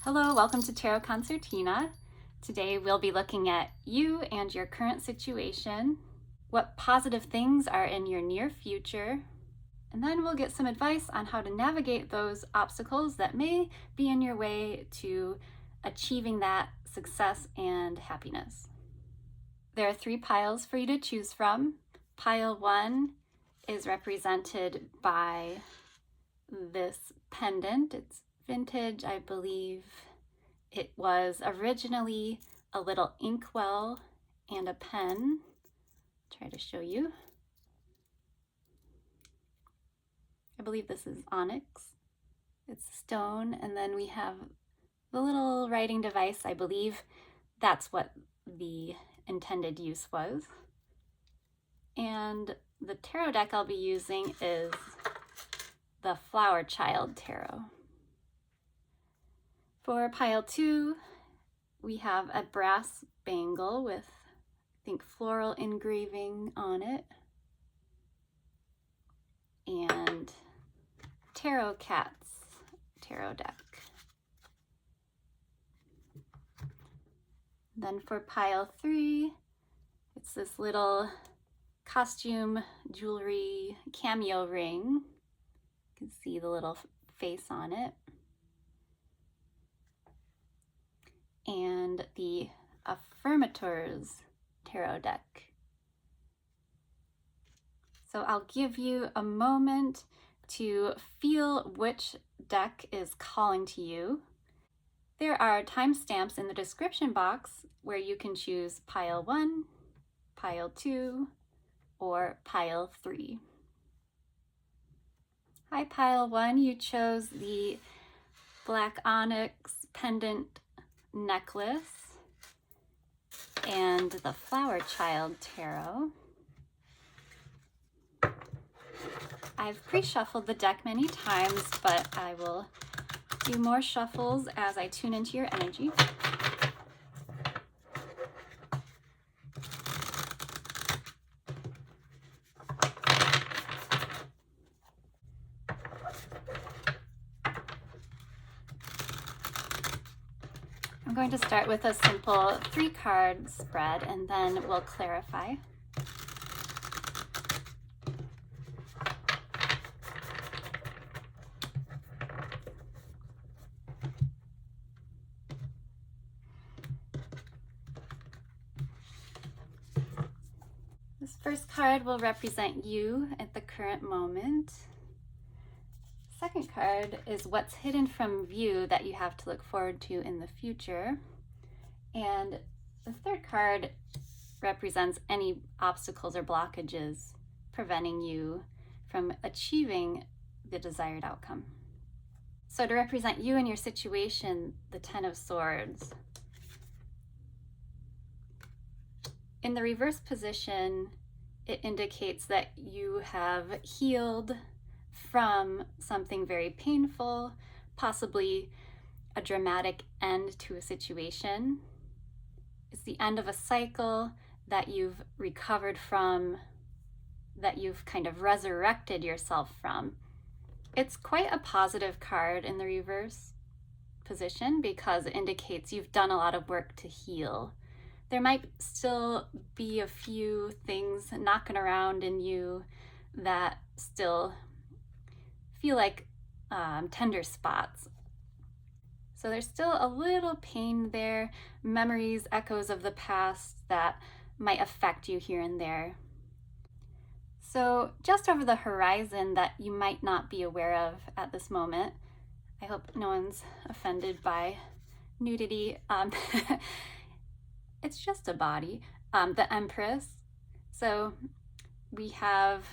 Hello, welcome to Tarot Concertina. Today we'll be looking at you and your current situation, what positive things are in your near future, and then we'll get some advice on how to navigate those obstacles that may be in your way to achieving that success and happiness. There are 3 piles for you to choose from. Pile 1 is represented by this pendant. It's vintage, I believe. It was originally a little inkwell and a pen. I'll try to show you. I believe this is onyx. It's stone, and then we have the little writing device. I believe that's what the intended use was. And the tarot deck I'll be using is the Flower Child Tarot. For pile 2, we have a brass bangle with, I think, floral engraving on it, and Tarot Cats tarot deck. Then for pile 3, it's this little costume jewelry cameo ring. You can see the little face on it. And the Affirmators Tarot deck. So I'll give you a moment to feel which deck is calling to you. There are timestamps in the description box where you can choose pile 1, pile 2, or pile 3. Hi, pile 1, you chose the black onyx pendant necklace and the Flower Child Tarot. I've pre-shuffled the deck many times, but I will do more shuffles as I tune into your energy. I'm going to start with a simple 3-card spread, and then we'll clarify. This first card will represent you at the current moment. Second card is what's hidden from view that you have to look forward to in the future. And the third card represents any obstacles or blockages preventing you from achieving the desired outcome. So to represent you and your situation, the 10 of Swords. In the reverse position, it indicates that you have healed from something very painful, possibly a dramatic end to a situation. It's the end of a cycle that you've recovered from, that you've kind of resurrected yourself from. It's quite a positive card in the reverse position because it indicates you've done a lot of work to heal. There might still be a few things knocking around in you that still feel like tender spots. So there's still a little pain there, memories, echoes of the past that might affect you here and there. So just over the horizon that you might not be aware of at this moment, I hope no one's offended by nudity. It's just a body, the Empress. So we have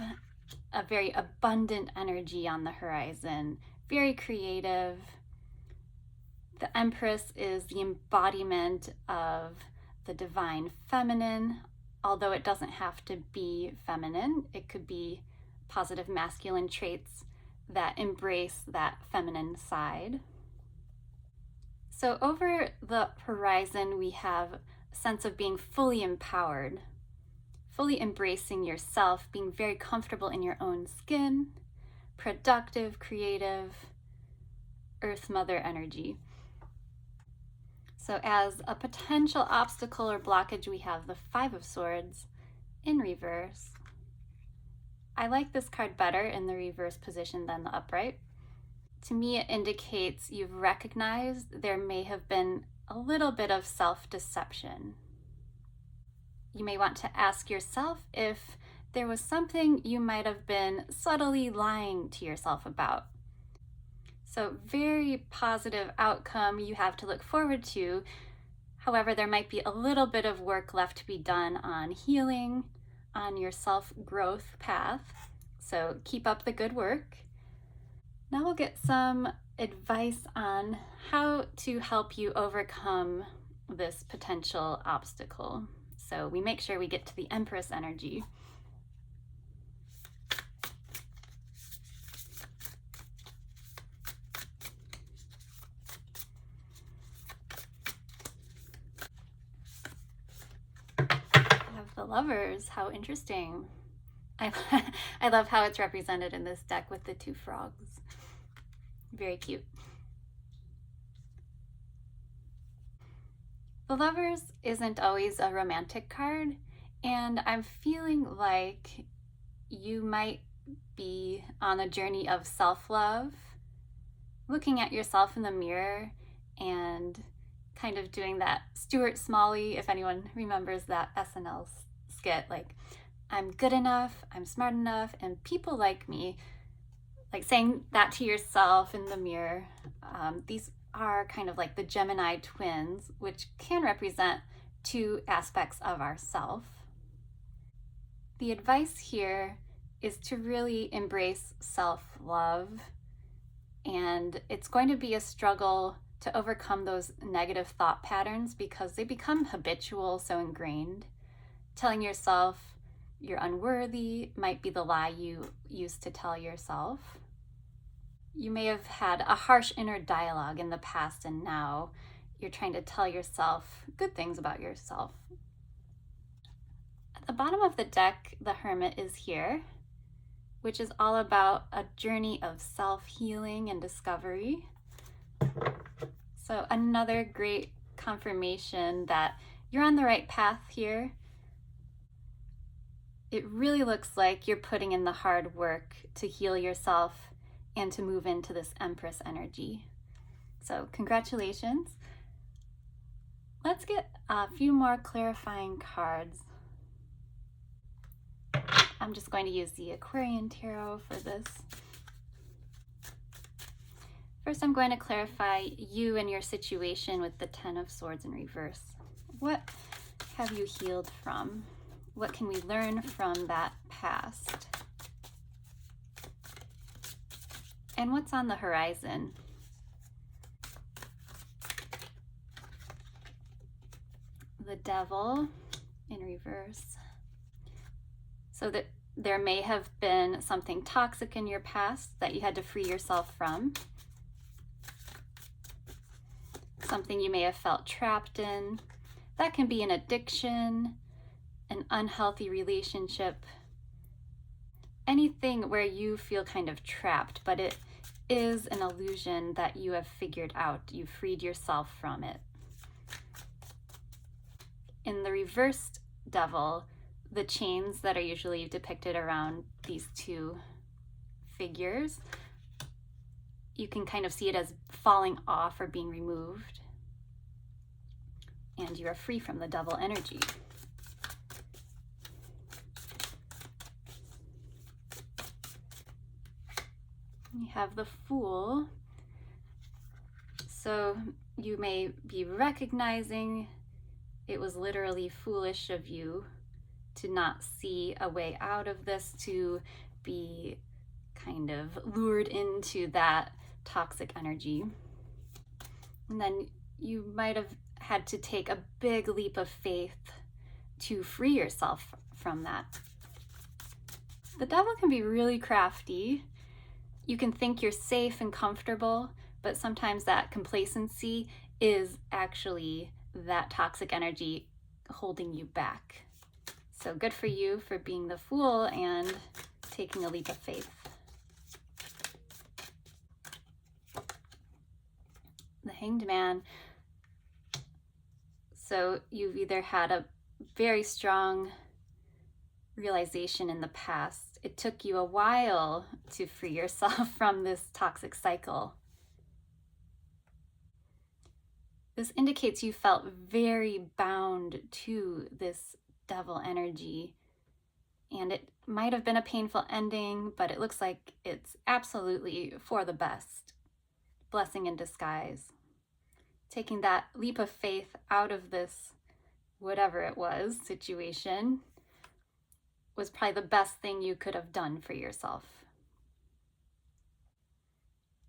a very abundant energy on the horizon, very creative. The Empress is the embodiment of the divine feminine, although it doesn't have to be feminine. It could be positive masculine traits that embrace that feminine side. So over the horizon, we have a sense of being fully empowered, fully embracing yourself, being very comfortable in your own skin, productive, creative, Earth Mother energy. So as a potential obstacle or blockage, we have the Five of Swords in reverse. I like this card better in the reverse position than the upright. To me, it indicates you've recognized there may have been a little bit of self-deception. You may want to ask yourself if there was something you might have been subtly lying to yourself about. So very positive outcome you have to look forward to. However, there might be a little bit of work left to be done on healing, on your self-growth path. So keep up the good work. Now we'll get some advice on how to help you overcome this potential obstacle. So we make sure we get to the Empress energy. The Lovers, how interesting. I love how it's represented in this deck with the two frogs. Very cute. The Lovers isn't always a romantic card, and I'm feeling like you might be on a journey of self-love, looking at yourself in the mirror and kind of doing that Stuart Smalley, if anyone remembers that SNL skit, like, I'm good enough, I'm smart enough, and people like me, like saying that to yourself in the mirror. These are kind of like the Gemini twins, which can represent two aspects of ourself. The advice here is to really embrace self-love, and it's going to be a struggle to overcome those negative thought patterns because they become habitual, so ingrained. Telling yourself you're unworthy might be the lie you used to tell yourself. You may have had a harsh inner dialogue in the past, and now you're trying to tell yourself good things about yourself. At the bottom of the deck, the Hermit is here, which is all about a journey of self-healing and discovery. So another great confirmation that you're on the right path here. It really looks like you're putting in the hard work to heal yourself and to move into this Empress energy. So congratulations. Let's get a few more clarifying cards. I'm just going to use the Aquarian Tarot for this. First, I'm going to clarify you and your situation with the Ten of Swords in reverse. What have you healed from? What can we learn from that past? And what's on the horizon? The Devil in reverse. So that there may have been something toxic in your past that you had to free yourself from. Something you may have felt trapped in. That can be an addiction, an unhealthy relationship, anything where you feel kind of trapped, but it is an illusion that you have figured out. You freed yourself from it. In the reversed Devil, the chains that are usually depicted around these two figures, you can kind of see it as falling off or being removed, and you are free from the Devil energy. You have the Fool. So you may be recognizing it was literally foolish of you to not see a way out of this, to be kind of lured into that toxic energy. And then you might have had to take a big leap of faith to free yourself from that. The Devil can be really crafty. You can think you're safe and comfortable, but sometimes that complacency is actually that toxic energy holding you back. So good for you for being the Fool and taking a leap of faith. The Hanged Man. So you've either had a very strong realization in the past. It took you a while to free yourself from this toxic cycle. This indicates you felt very bound to this devil energy, and it might have been a painful ending, but it looks like it's absolutely for the best. Blessing in disguise. Taking that leap of faith out of this, whatever it was, situation was probably the best thing you could have done for yourself.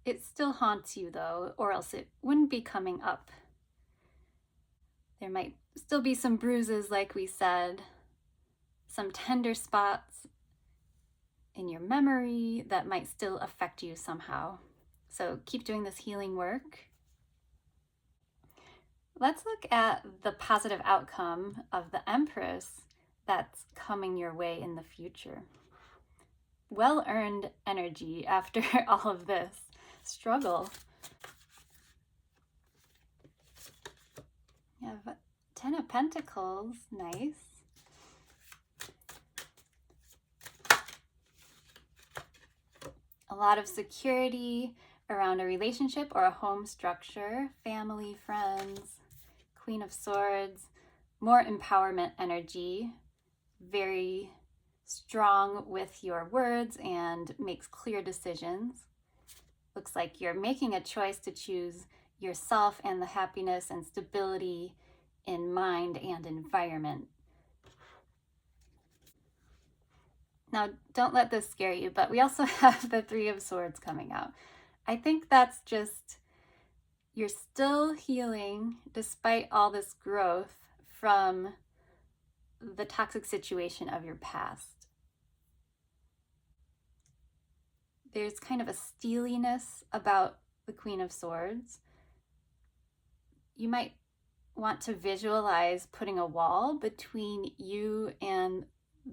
It still haunts you though, or else it wouldn't be coming up. There might still be some bruises, like we said, some tender spots in your memory that might still affect you somehow. So keep doing this healing work. Let's look at the positive outcome of the Empress that's coming your way in the future. Well-earned energy after all of this struggle. You have 10 of Pentacles, nice. A lot of security around a relationship or a home structure, family, friends. Queen of Swords, more empowerment energy, very strong with your words and makes clear decisions. Looks like you're making a choice to choose yourself and the happiness and stability in mind and environment. Now, don't let this scare you, but we also have the Three of Swords coming out. I think that's just, you're still healing despite all this growth from the toxic situation of your past. There's kind of a steeliness about the Queen of Swords. You might want to visualize putting a wall between you and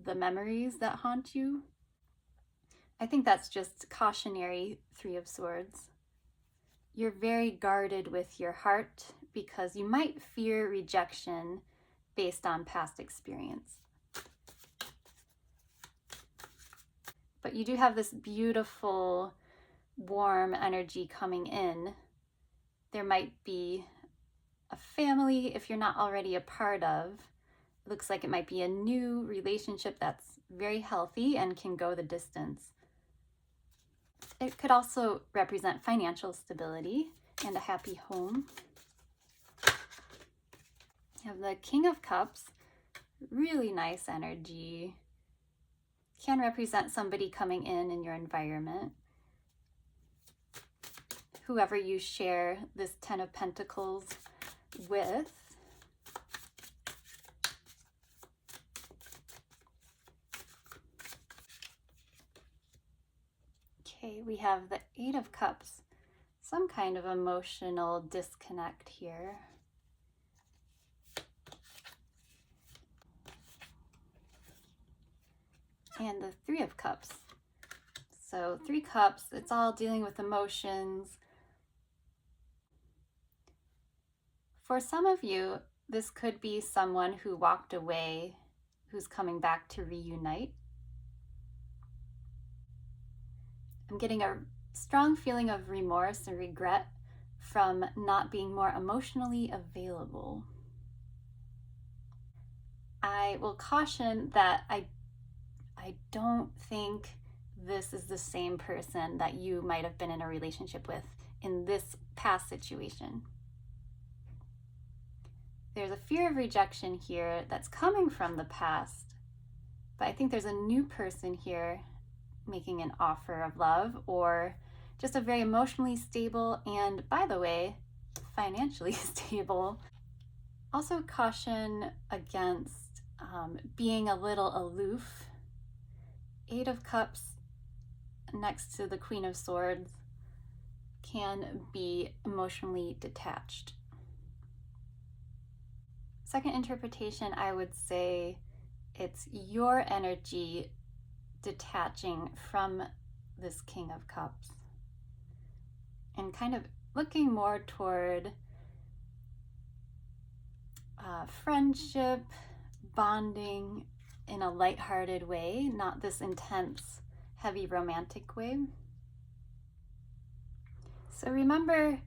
the memories that haunt you. I think that's just cautionary, Three of Swords. You're very guarded with your heart because you might fear rejection based on past experience. But you do have this beautiful, warm energy coming in. There might be a family if you're not already a part of. It looks like it might be a new relationship that's very healthy and can go the distance. It could also represent financial stability and a happy home. You have the King of Cups, really nice energy. Can represent somebody coming in your environment. Whoever you share this 10 of Pentacles with. Okay, we have the Eight of Cups. Some kind of emotional disconnect here. And the Three of Cups. So 3 cups, it's all dealing with emotions. For some of you, this could be someone who walked away, who's coming back to reunite. I'm getting a strong feeling of remorse and regret from not being more emotionally available. I will caution that I don't think this is the same person that you might have been in a relationship with in this past situation. There's a fear of rejection here that's coming from the past, but I think there's a new person here making an offer of love, or just a very emotionally stable and, by the way, financially stable. Also caution against being a little aloof. Eight of Cups next to the Queen of Swords can be emotionally detached. Second interpretation, I would say it's your energy detaching from this King of Cups and kind of looking more toward friendship, bonding in a lighthearted way, not this intense, heavy romantic way. So remember,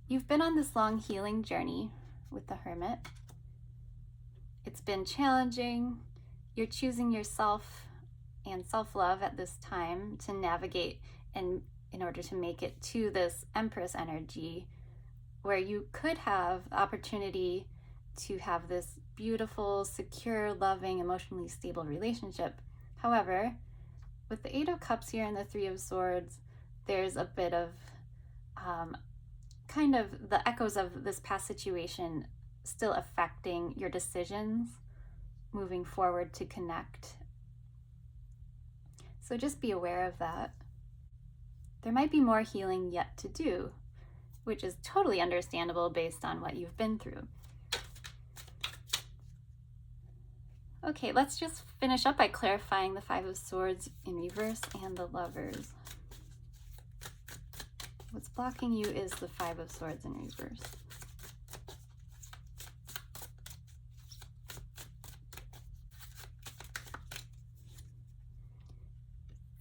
you've been on this long healing journey with the Hermit. It's been challenging. You're choosing yourself and self-love at this time to navigate and in order to make it to this Empress energy, where you could have the opportunity to have this beautiful, secure, loving, emotionally stable relationship. However, with the Eight of Cups here and the Three of Swords, there's a bit of kind of the echoes of this past situation still affecting your decisions moving forward to connect. So just be aware of that. There might be more healing yet to do, which is totally understandable based on what you've been through. Okay, let's just finish up by clarifying the Five of Swords in reverse and the Lovers. What's blocking you is the Five of Swords in reverse.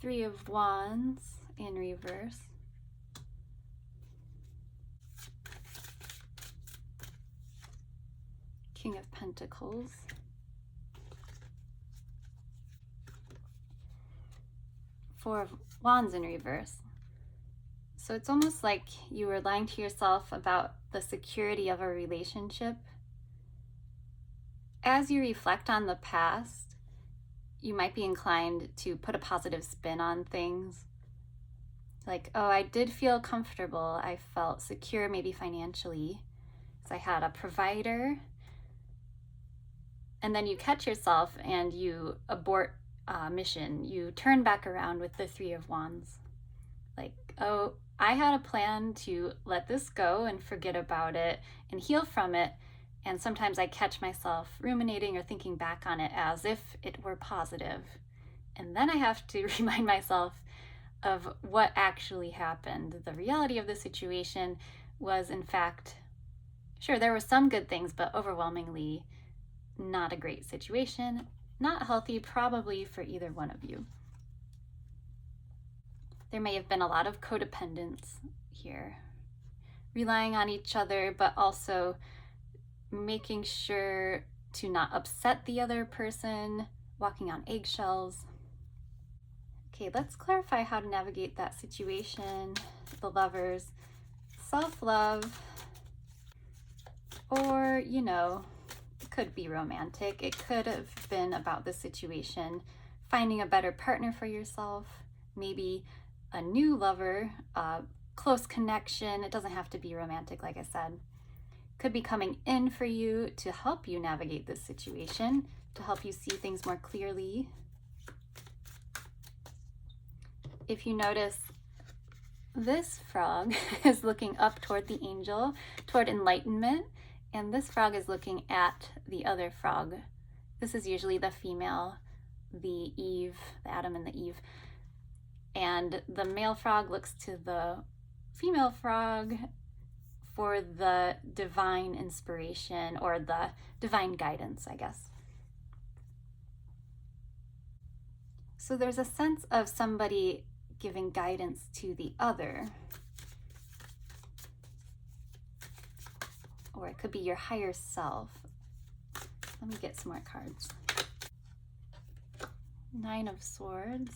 Three of Wands in reverse. King of Pentacles. Four of Wands in reverse. So it's almost like you were lying to yourself about the security of a relationship. As you reflect on the past, you might be inclined to put a positive spin on things. Like, oh, I did feel comfortable. I felt secure, maybe financially, because I had a provider. And then you catch yourself and you abort mission. You turn back around with the Three of Wands. Like, oh, I had a plan to let this go and forget about it and heal from it. And sometimes I catch myself ruminating or thinking back on it as if it were positive. And then I have to remind myself of what actually happened. The reality of the situation was, in fact, sure, there were some good things, but overwhelmingly not a great situation, not healthy probably for either one of you. There may have been a lot of codependence here, relying on each other, but also making sure to not upset the other person, walking on eggshells. Okay, let's clarify how to navigate that situation. The Lovers, self-love, or, you know, it could be romantic. It could have been about the situation, finding a better partner for yourself, maybe a new lover, a close connection. It doesn't have to be romantic, like I said. Could be coming in for you to help you navigate this situation, to help you see things more clearly. If you notice, this frog is looking up toward the angel, toward enlightenment, and this frog is looking at the other frog. This is usually the female, the Eve, the Adam and the Eve. And the male frog looks to the female frog for the divine inspiration or the divine guidance, I guess. So there's a sense of somebody giving guidance to the other. Or it could be your higher self. Let me get some more cards. Nine of Swords.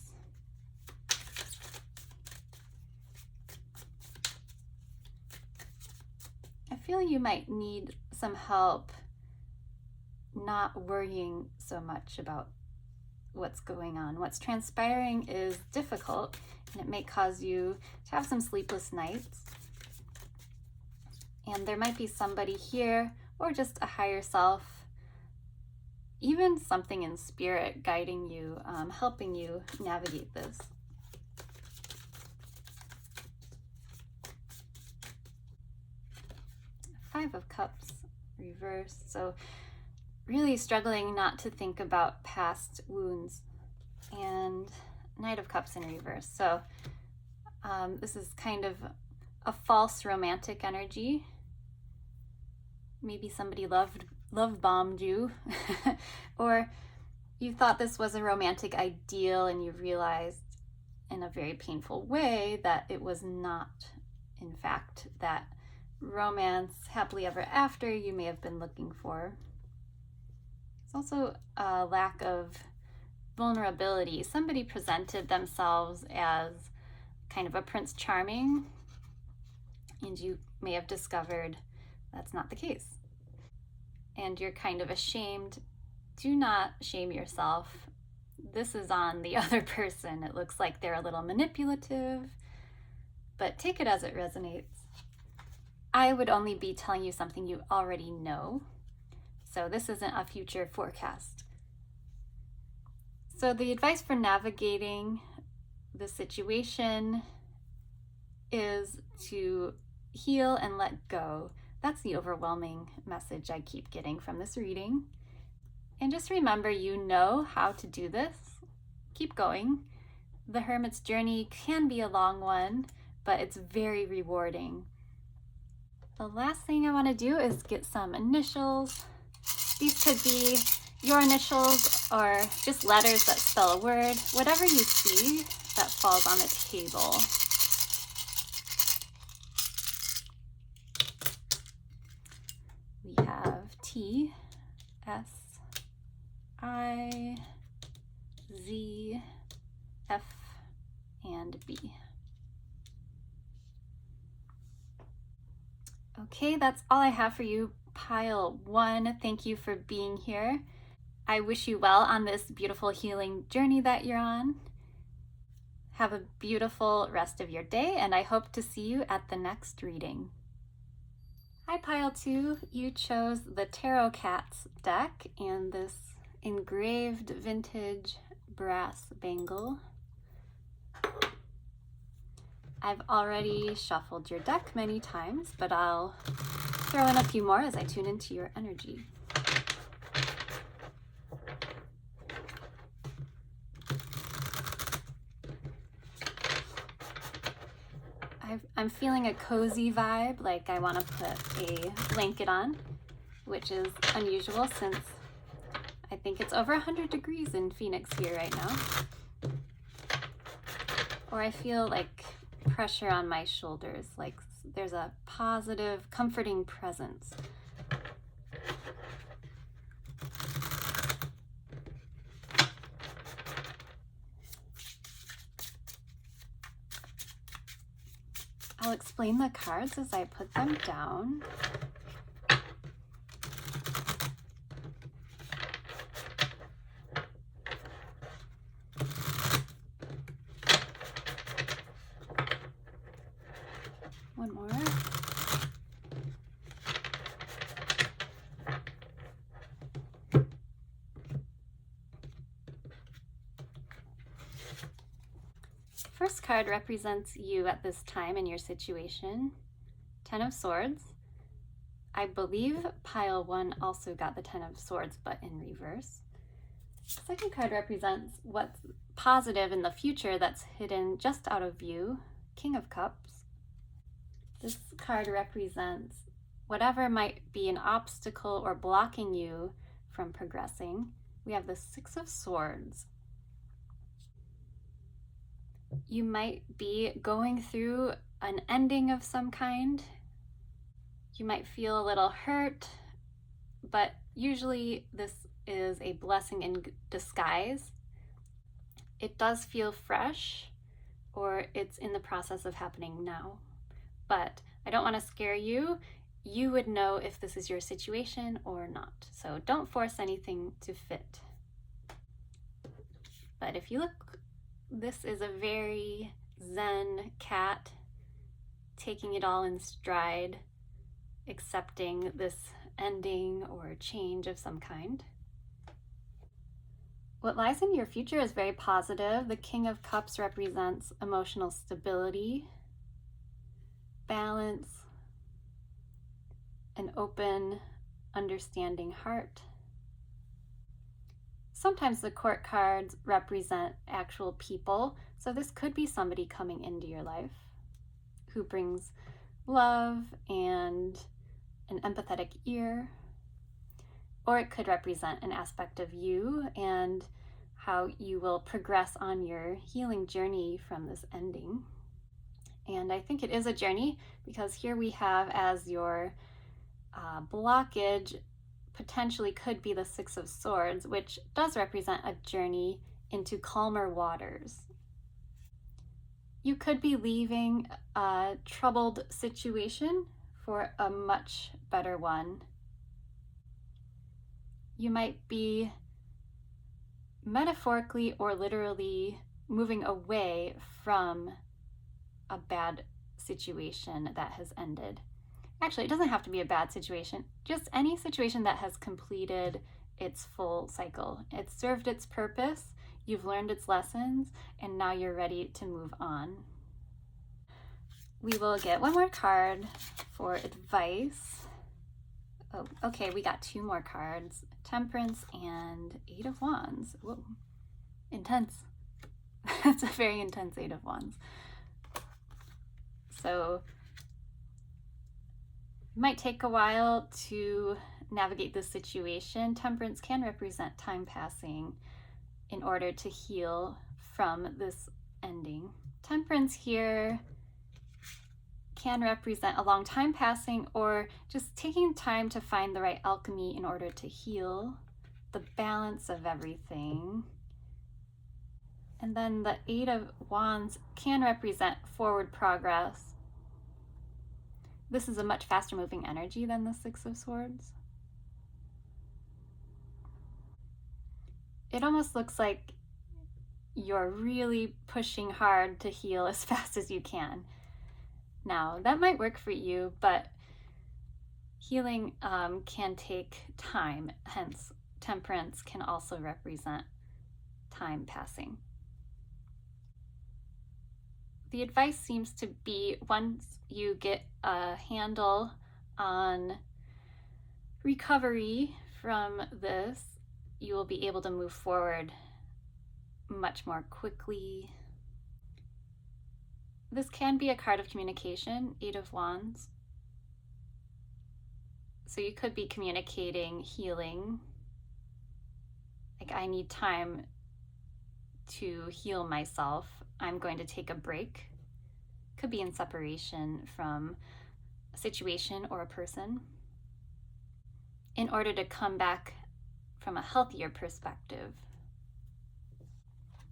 I feel you might need some help not worrying so much about what's going on. What's transpiring is difficult, and it may cause you to have some sleepless nights. And there might be somebody here, or just a higher self, even something in spirit guiding you, helping you navigate this. Five of Cups reversed. So really struggling not to think about past wounds. And Knight of Cups in reverse. So this is kind of a false romantic energy. Maybe somebody love bombed you, or you thought this was a romantic ideal and you realized in a very painful way that it was not, in fact, that romance, happily ever after you may have been looking for. It's also a lack of vulnerability. Somebody presented themselves as kind of a Prince Charming, and you may have discovered that's not the case. And you're kind of ashamed. Do not shame yourself. This is on the other person. It looks like they're a little manipulative, but take it as it resonates. I would only be telling you something you already know. So this isn't a future forecast. So the advice for navigating the situation is to heal and let go. That's the overwhelming message I keep getting from this reading. And just remember, you know how to do this. Keep going. The Hermit's journey can be a long one, but it's very rewarding. The last thing I want to do is get some initials. These could be your initials or just letters that spell a word, whatever you see that falls on the table. We have T, S, I, Z, F, and B. Okay, that's all I have for you, pile 1. Thank you for being here. I wish you well on this beautiful healing journey that you're on. Have a beautiful rest of your day, and I hope to see you at the next reading. Hi, pile 2. You chose the Tarot Cats deck and this engraved vintage brass bangle. I've already shuffled your deck many times, but I'll throw in a few more as I tune into your energy. I'm feeling a cozy vibe, like I want to put a blanket on, which is unusual since I think it's over 100 degrees in Phoenix here right now. Or I feel like pressure on my shoulders, like there's a positive, comforting presence. I'll explain the cards as I put them down. One more. First card represents you at this time in your situation. 10 of Swords. I believe pile 1 also got the 10 of Swords, but in reverse. Second card represents what's positive in the future that's hidden just out of view. King of Cups. This card represents whatever might be an obstacle or blocking you from progressing. We have the 6 of Swords. You might be going through an ending of some kind. You might feel a little hurt, but usually this is a blessing in disguise. It does feel fresh, or it's in the process of happening now. But I don't want to scare you. You would know if this is your situation or not. So don't force anything to fit. But if you look, this is a very zen cat, taking it all in stride, accepting this ending or change of some kind. What lies in your future is very positive. The King of Cups represents emotional stability, balance, an open, understanding heart. Sometimes the court cards represent actual people, so this could be somebody coming into your life who brings love and an empathetic ear, or it could represent an aspect of you and how you will progress on your healing journey from this ending. And I think it is a journey because here we have as your blockage potentially could be the Six of Swords, which does represent a journey into calmer waters. You could be leaving a troubled situation for a much better one. You might be metaphorically or literally moving away from a bad situation that has ended. Actually, it doesn't have to be a bad situation, just any situation that has completed its full cycle. It's served its purpose, you've learned its lessons, and now you're ready to move on. We will get one more card for advice. Oh, okay, we got two more cards, Temperance and Eight of Wands. Whoa, intense. It's a very intense Eight of Wands. So it might take a while to navigate this situation. Temperance can represent time passing in order to heal from this ending. Temperance here can represent a long time passing or just taking time to find the right alchemy in order to heal the balance of everything. And then the Eight of Wands can represent forward progress. This is a much faster moving energy than the Six of Swords. It almost looks like you're really pushing hard to heal as fast as you can. Now, that might work for you, but healing can take time, hence Temperance can also represent time passing. The advice seems to be once you get a handle on recovery from this, you will be able to move forward much more quickly. This can be a card of communication, Eight of Wands. So you could be communicating healing. Like, I need time to heal myself. I'm going to take a break. Could be in separation from a situation or a person in order to come back from a healthier perspective.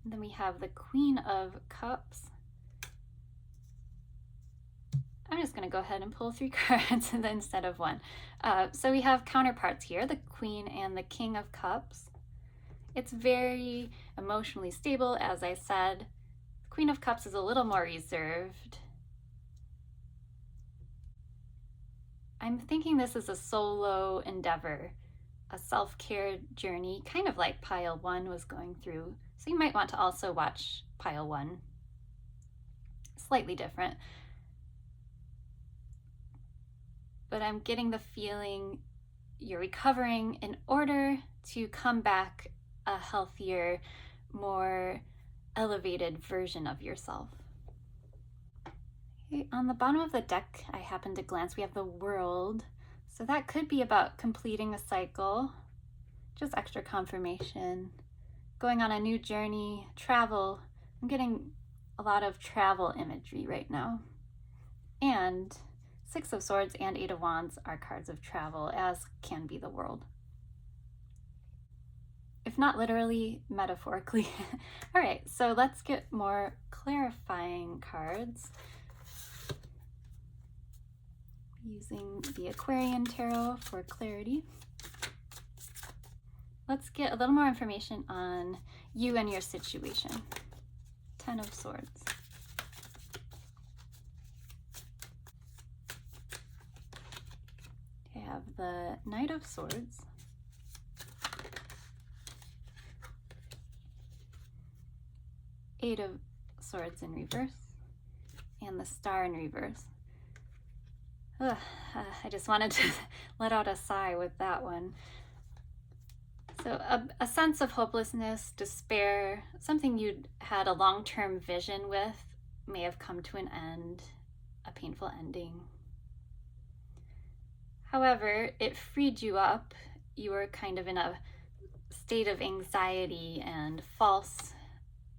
And then we have the Queen of Cups. I'm just going to go ahead and pull 3 cards instead of 1. So we have counterparts here, the Queen and the King of Cups. It's very emotionally stable, as I said. Queen of Cups is a little more reserved. I'm thinking this is a solo endeavor, a self-care journey, kind of like Pile 1 was going through. So you might want to also watch Pile 1. Slightly different. But I'm getting the feeling you're recovering in order to come back a healthier, more elevated version of yourself. Okay, on the bottom of the deck, I happened to glance, we have the World. So that could be about completing a cycle, just extra confirmation, going on a new journey, travel. I'm getting a lot of travel imagery right now. And Six of Swords and Eight of Wands are cards of travel, as can be the World. If not literally, metaphorically. All right, so let's get more clarifying cards. Using the Aquarian Tarot for clarity. Let's get a little more information on you and your situation. Ten of Swords. I have the Knight of Swords. Eight of Swords in reverse. And the Star in reverse. Ugh, I just wanted to let out a sigh with that one. So a sense of hopelessness, despair, something you'd had a long-term vision with may have come to an end, a painful ending. However, it freed you up. You were kind of in a state of anxiety and false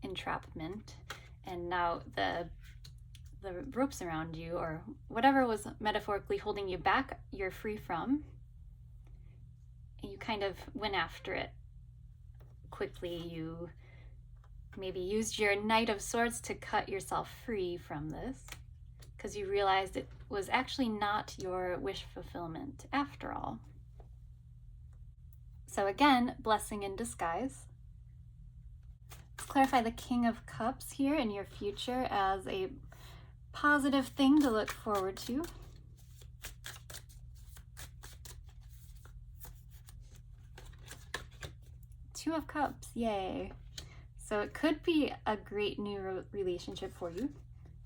entrapment, and now the ropes around you, or whatever was metaphorically holding you back, you're free from. And you kind of went after it quickly. You maybe used your Knight of Swords to cut yourself free from this, because you realized it was actually not your wish fulfillment after all. So again, blessing in disguise. Let's clarify the King of Cups here in your future as a positive thing to look forward to. Two of Cups, yay. So it could be a great new relationship for you.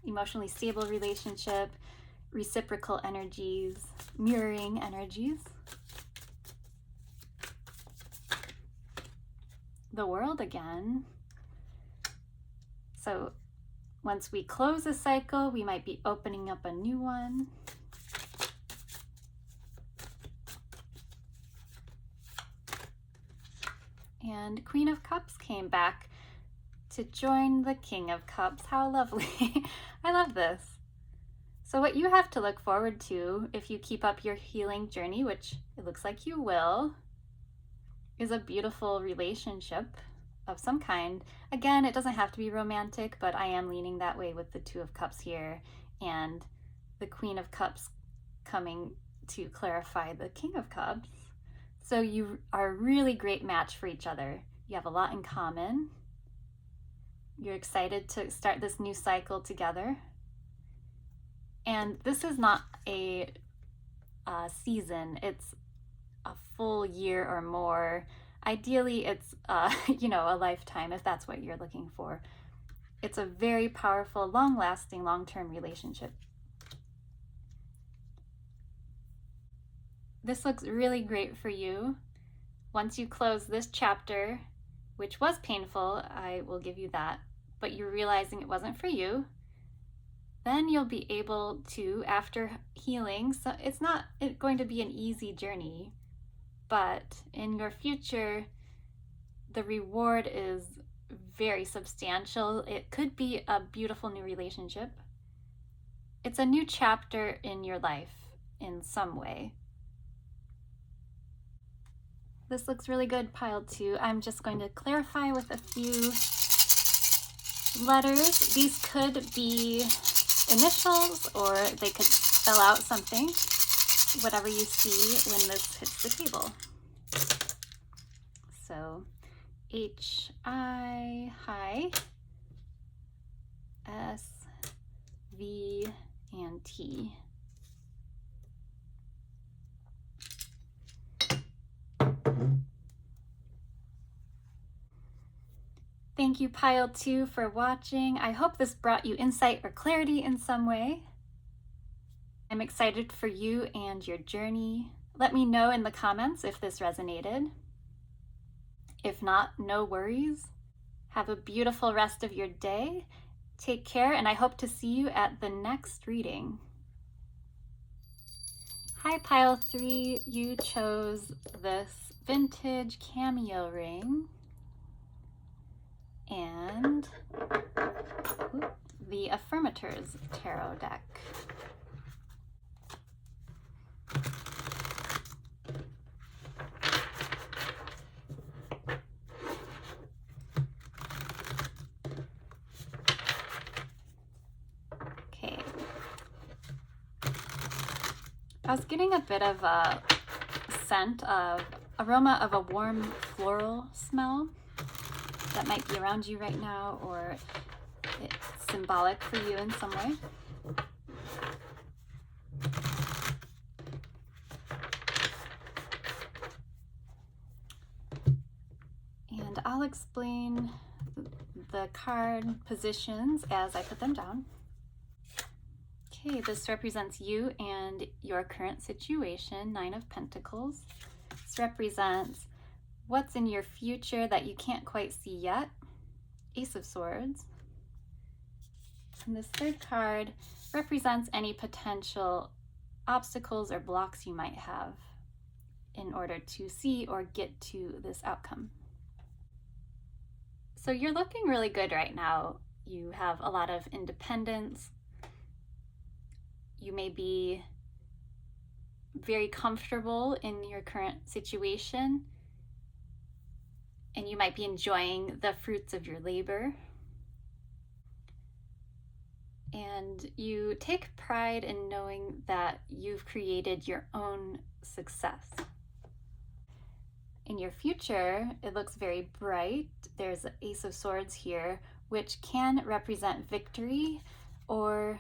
Emotionally stable relationship, reciprocal energies, mirroring energies. The World again. So once we close a cycle, we might be opening up a new one. And Queen of Cups came back to join the King of Cups. How lovely. I love this. So what you have to look forward to if you keep up your healing journey, which it looks like you will, is a beautiful relationship of some kind. Again, it doesn't have to be romantic, but I am leaning that way with the Two of Cups here and the Queen of Cups coming to clarify the King of Cups. So you are a really great match for each other. You have a lot in common. You're excited to start this new cycle together. And this is not a season, it's a full year or more. Ideally, it's you know, a lifetime if that's what you're looking for. It's a very powerful, long-lasting, long-term relationship. This looks really great for you. Once you close this chapter, which was painful, I will give you that, but you're realizing it wasn't for you, then you'll be able to, after healing, so it's not going to be an easy journey, but in your future, the reward is very substantial. It could be a beautiful new relationship. It's a new chapter in your life in some way. This looks really good, pile 2. I'm just going to clarify with a few letters. These could be initials, or they could spell out something, whatever you see when this hits the table. So H-I, hi, S, V, and T. Thank you, pile 2, for watching. I hope this brought you insight or clarity in some way. I'm excited for you and your journey. Let me know in the comments if this resonated. If not, no worries. Have a beautiful rest of your day. Take care, and I hope to see you at the next reading. Hi, pile 3. You chose this vintage Cameo ring and the Affirmators Tarot deck. Okay. I was getting a bit of a scent of aroma of a warm floral smell that might be around you right now, or it's symbolic for you in some way. And I'll explain the card positions as I put them down. Okay, this represents you and your current situation, 9 of Pentacles. This represents what's in your future that you can't quite see yet, Ace of Swords. And this third card represents any potential obstacles or blocks you might have in order to see or get to this outcome. So you're looking really good right now. You have a lot of independence. You may be very comfortable in your current situation, and you might be enjoying the fruits of your labor. And you take pride in knowing that you've created your own success. In your future, it looks very bright. There's an Ace of Swords here, which can represent victory or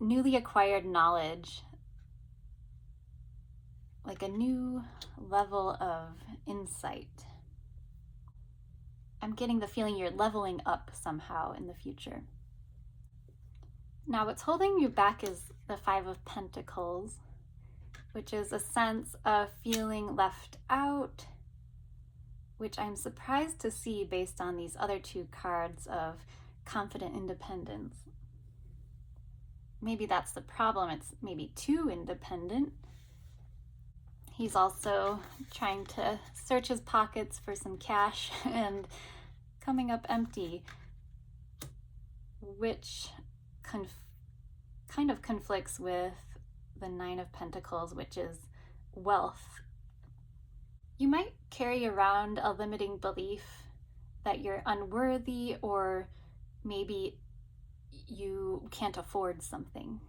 newly acquired knowledge, like a new level of insight. I'm getting the feeling you're leveling up somehow in the future. Now, what's holding you back is the Five of Pentacles, which is a sense of feeling left out, which I'm surprised to see based on these other two cards of confident independence. Maybe that's the problem. It's maybe too independent. He's also trying to search his pockets for some cash and coming up empty, which kind of conflicts with the Nine of Pentacles, which is wealth. You might carry around a limiting belief that you're unworthy, or maybe you can't afford something.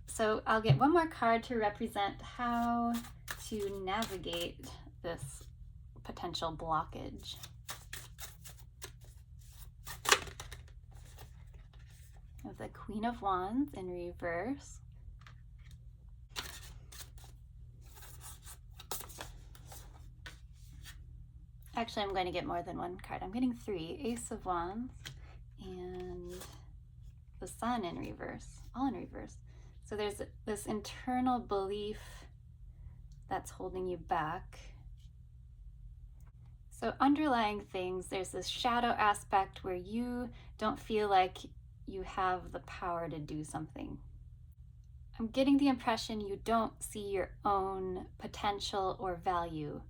So I'll get one more card to represent how to navigate this potential blockage. Of the Queen of Wands in reverse. Actually, I'm going to get more than one card. I'm getting three. Ace of Wands and the Sun in reverse, all in reverse. So there's this internal belief that's holding you back. So underlying things, there's this shadow aspect where you don't feel like you have the power to do something. I'm getting the impression you don't see your own potential or value.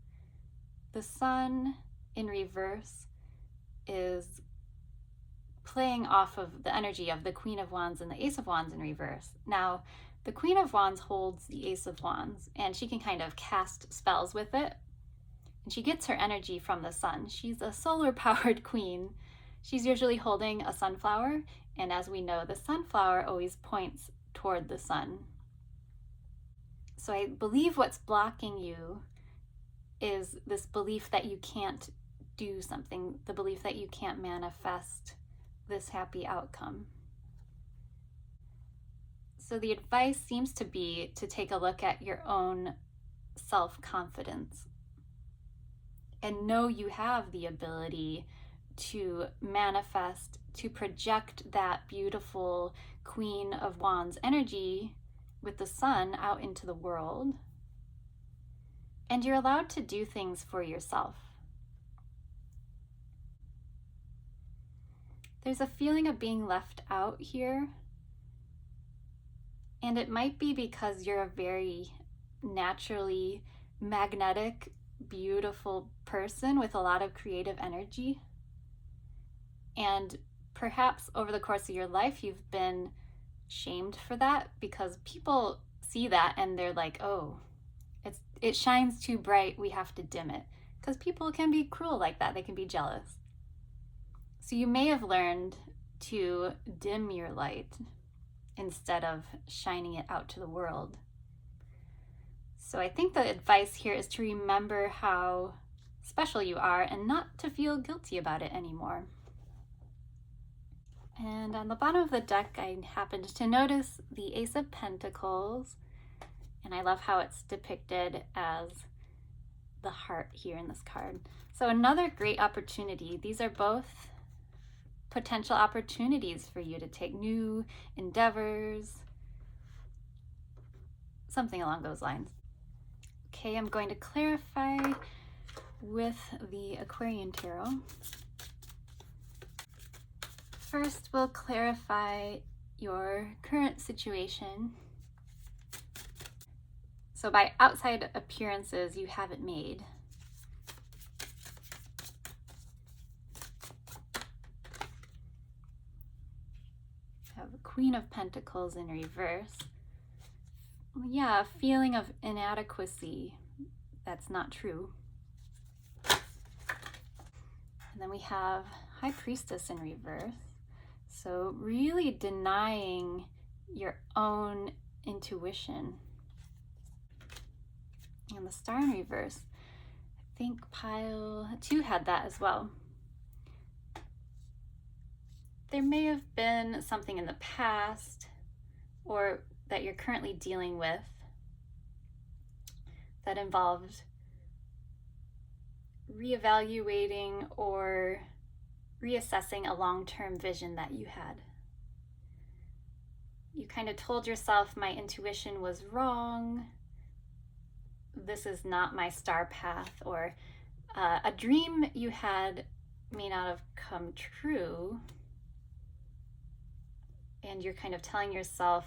The Sun in reverse is playing off of the energy of the Queen of Wands and the Ace of Wands in reverse. Now, the Queen of Wands holds the Ace of Wands, and she can kind of cast spells with it. And she gets her energy from the Sun. She's a solar-powered queen. She's usually holding a sunflower, and as we know, the sunflower always points toward the sun. So I believe what's blocking you is this belief that you can't do something, the belief that you can't manifest this happy outcome. So the advice seems to be to take a look at your own self-confidence and know you have the ability to manifest, to project that beautiful Queen of Wands energy with the Sun out into the world. And you're allowed to do things for yourself. There's a feeling of being left out here. And it might be because you're a very naturally magnetic, beautiful person with a lot of creative energy. And perhaps over the course of your life, you've been shamed for that because people see that and they're like, oh, it shines too bright, we have to dim it. Because people can be cruel like that, they can be jealous. So you may have learned to dim your light instead of shining it out to the world. So I think the advice here is to remember how special you are and not to feel guilty about it anymore. And on the bottom of the deck, I happened to notice the Ace of Pentacles, and I love how it's depicted as the heart here in this card. So another great opportunity. These are both potential opportunities for you to take new endeavors, something along those lines. Okay, I'm going to clarify with the Aquarian Tarot. First, we'll clarify your current situation So by outside appearances, you have it made. I have a Queen of Pentacles in reverse. Yeah, a feeling of inadequacy. That's not true. And then we have High Priestess in reverse. So really denying your own intuition. And the Star in reverse. I think pile 2 had that as well. There may have been something in the past or that you're currently dealing with that involved reevaluating or reassessing a long-term vision that you had. You kind of told yourself, my intuition was wrong. This is not my star path, or a dream you had may not have come true. And you're kind of telling yourself,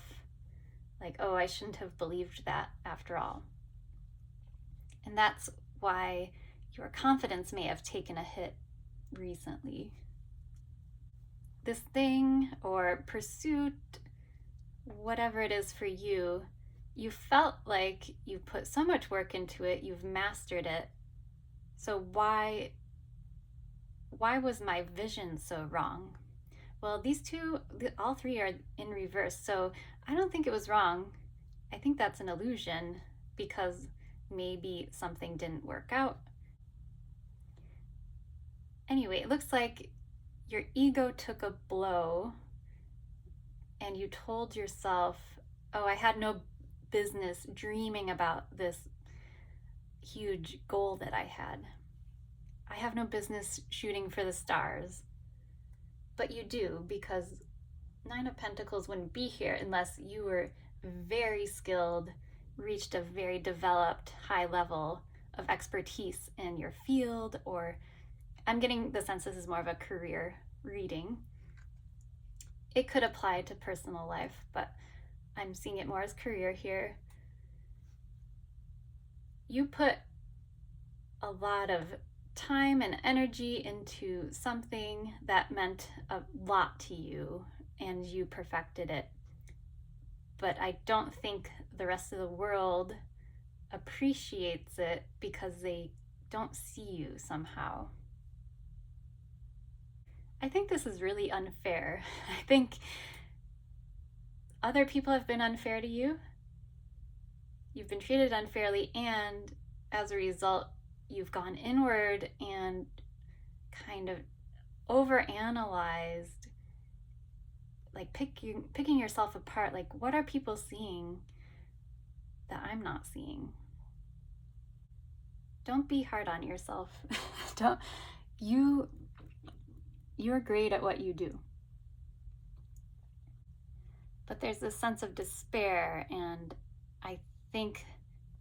like, oh, I shouldn't have believed that after all. And that's why your confidence may have taken a hit recently. This thing or pursuit, whatever it is for you, you felt like you put so much work into it, you've mastered it. So why was my vision so wrong? Well, these two, all three are in reverse, so I don't think it was wrong. I think that's an illusion because maybe something didn't work out. Anyway, it looks like your ego took a blow and you told yourself, oh, I had no business dreaming about this huge goal that I had. I have no business shooting for the stars. But you do, because Nine of Pentacles wouldn't be here unless you were very skilled, reached a very developed high level of expertise in your field, or I'm getting the sense this is more of a career reading. It could apply to personal life, but I'm seeing it more as career here. You put a lot of time and energy into something that meant a lot to you, and you perfected it. But I don't think the rest of the world appreciates it because they don't see you somehow. I think this is really unfair. I think other people have been unfair to you. You've been treated unfairly, and as a result, you've gone inward and kind of overanalyzed, like picking yourself apart. Like, what are people seeing that I'm not seeing? Don't be hard on yourself. You're great at what you do. But there's this sense of despair, and I think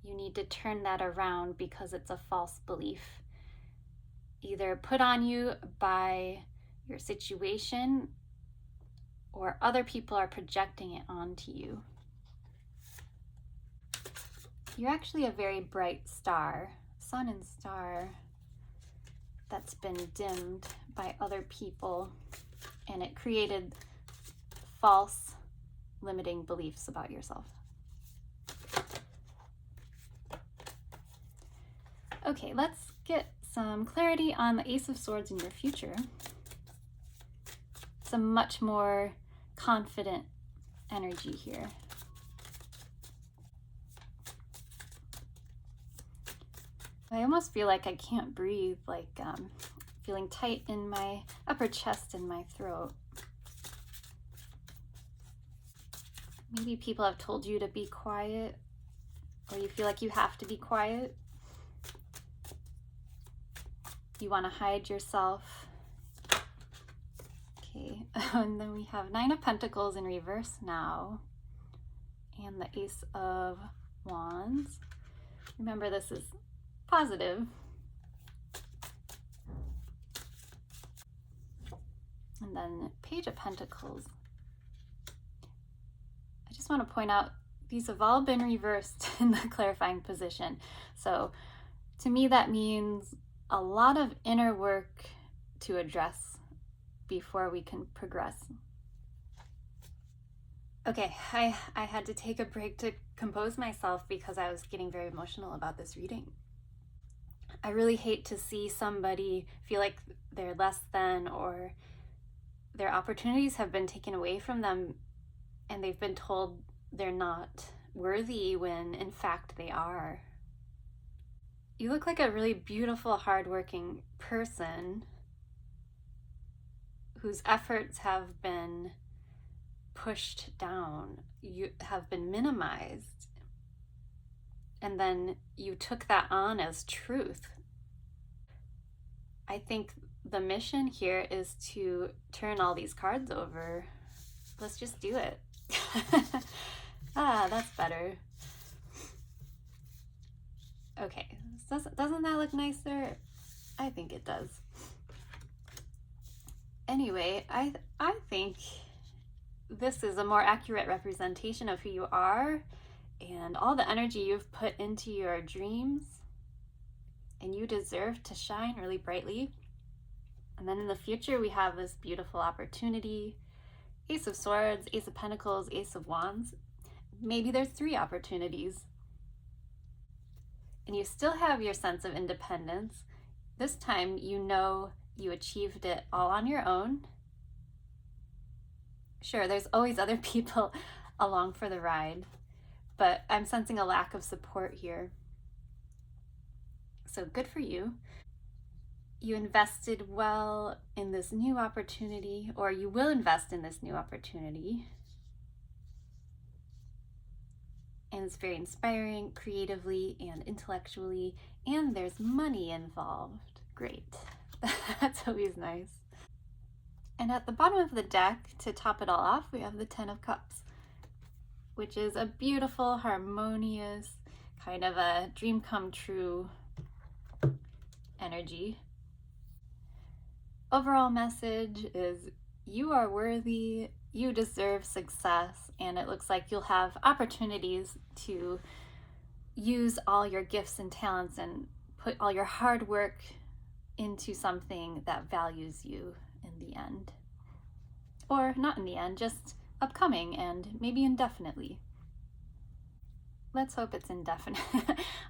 you need to turn that around because it's a false belief, either put on you by your situation or other people are projecting it onto you. You're actually a very bright star, sun and star, that's been dimmed by other people, and it created false limiting beliefs about yourself. Okay, let's get some clarity on the Ace of Swords in your future. Some much more confident energy here. I almost feel like I can't breathe, like feeling tight in my upper chest and my throat. Maybe people have told you to be quiet, or you feel like you have to be quiet. You want to hide yourself. Okay, and then we have Nine of Pentacles in reverse now, and the Ace of Wands. Remember, this is positive. And then Page of Pentacles. I just want to point out these have all been reversed in the clarifying position. So to me, that means a lot of inner work to address before we can progress. Okay, I had to take a break to compose myself because I was getting very emotional about this reading. I really hate to see somebody feel like they're less than, or their opportunities have been taken away from them and they've been told they're not worthy when in fact they are. You look like a really beautiful, hardworking person whose efforts have been pushed down, you have been minimized, and then you took that on as truth. I think the mission here is to turn all these cards over. Let's just do it. Ah, that's better. Okay, doesn't that look nicer? I think it does. Anyway, I think this is a more accurate representation of who you are and all the energy you've put into your dreams, and you deserve to shine really brightly. And then in the future, we have this beautiful opportunity. Ace of Swords, Ace of Pentacles, Ace of Wands. Maybe there's 3 opportunities. And you still have your sense of independence. This time, you know you achieved it all on your own. Sure, there's always other people along for the ride, but I'm sensing a lack of support here. So good for you. You invested well in this new opportunity, or you will invest in this new opportunity. And it's very inspiring creatively and intellectually, and there's money involved. Great. That's always nice. And at the bottom of the deck, to top it all off, we have the 10 of Cups, which is a beautiful, harmonious, kind of a dream come true energy. Overall message is you are worthy, you deserve success, and it looks like you'll have opportunities to use all your gifts and talents and put all your hard work into something that values you in the end. Or not in the end, just upcoming and maybe indefinitely. Let's hope it's indefinite.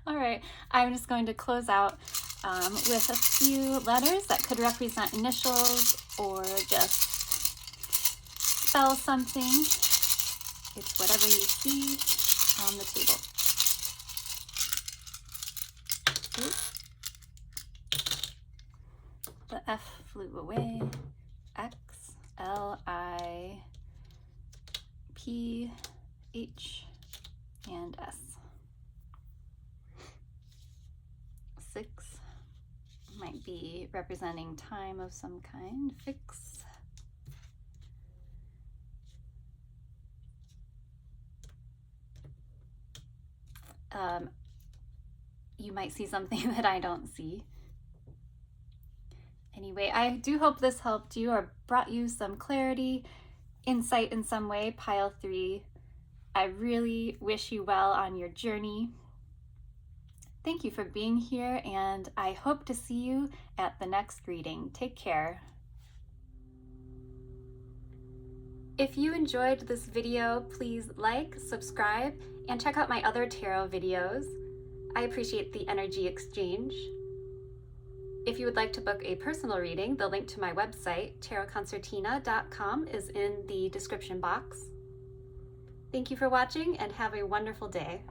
All right, I'm just going to close out with a few letters that could represent initials or just spell something. It's whatever you see on the table. Oops. The F flew away. X, L, I, P, H, and S. 6 might be representing time of some kind. Fix. You might see something that I don't see. Anyway, I do hope this helped you or brought you some clarity, insight in some way. Pile 3. I really wish you well on your journey. Thank you for being here, and I hope to see you at the next reading. Take care. If you enjoyed this video, please like, subscribe, and check out my other tarot videos. I appreciate the energy exchange. If you would like to book a personal reading, the link to my website, tarotconcertina.com, is in the description box. Thank you for watching and have a wonderful day.